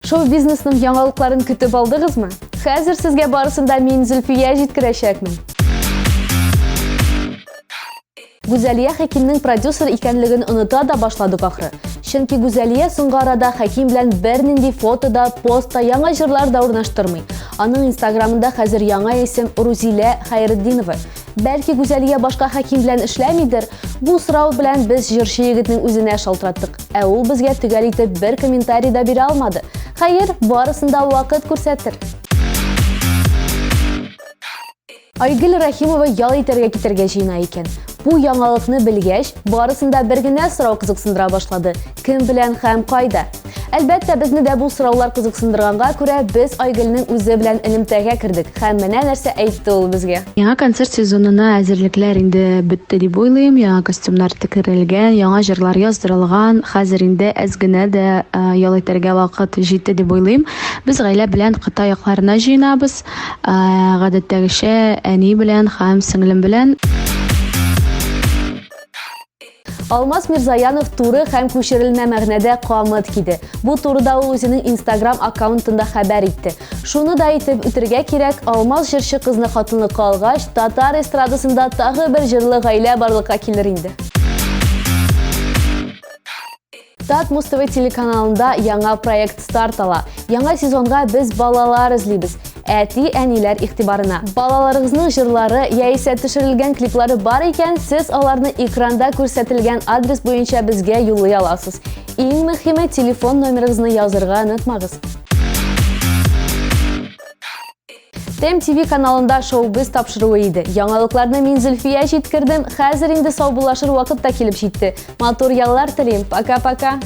Шоу-бизнесның яңалыкларын көтеп алдыгызмы? Хәзер сезгә барысында мин Зөлфия җиткерәчәкмен. Гүзәлия Хәкимнең продюсер икәнлеген оныта да башладык ахры. Чөнки Гүзәлия соңгы арада Хәким белән бернинди фотода, постта, яңа җырлар да урнаштырмый. Аның инстаграмында хәзер яңа исем Рузилә Хәйретдинова. Бәлки Гүзәлия башка Хәким белән эшләмидер? Бу сорау белән без җырчы егетнең үзенә шалтыраттык. Ә ул безгә төгәл итеп бер комментарий да бирә алмады. Хәер, барысында вакыт күрсәтер. Айгөл Рәхимова ял итәргә китәргә җыена икән. Бу яңалыкны белгәч, барысында бер генә сорау кызыксындыра башлады. Кем белән һәм кайда? Әлбәттә, безне дә бу сораулар кызыксындырганга күрә без Айгөлнең үзе белән элемтәгә кердек. Һәм менә нәрсә әйтте ул безгә. Яңа концерт сезонына әзерлекләр инде бетте дип уйлыйм. Яңа костюмнар тикерелгән, яңа җырлар яздырылган. Хәзер инде әз генә дә ял итәргә вакыт җитте дип уйлыйм. Без гаилә белән Кытай якларына җыенабыз. Гадәттәгечә әни белән һәм сеңлем белән. Алмаз Мирзаянов туры һәм күчерелмә мәгънәдә камыт киде. Бу турыда ул үзенең Instagram аккаунтында хәбәр итте. Шуны да әйтеп үтәргә кирәк, Алмаз җырчы кызны хатынлыкка алгач, татар эстрадасында тагы бер җырлы гаилә барлыкка килер инде. Тат Муз ТВ телеканалында яңа проект старт ала. Яңа сезонга без балалар эзлибез. Әти, әниләр игътибарына. Балаларыгызның җырлары яисә төшерелгән клиплары бар икән, сез аларны экранда күрсәтелгән адрес буенча безгә юллый аласыз. Иң мөһиме, телефон номерыгызны язырга онытмагыз. ТМ-ТВ каналында шоу-биз тапшыруы иде. Яңалыкларны мин Зөлфия җиткердем. Хәзер инде сау булашыр вакыт та килеп җитте. Матур яллар телим. Пока-пока.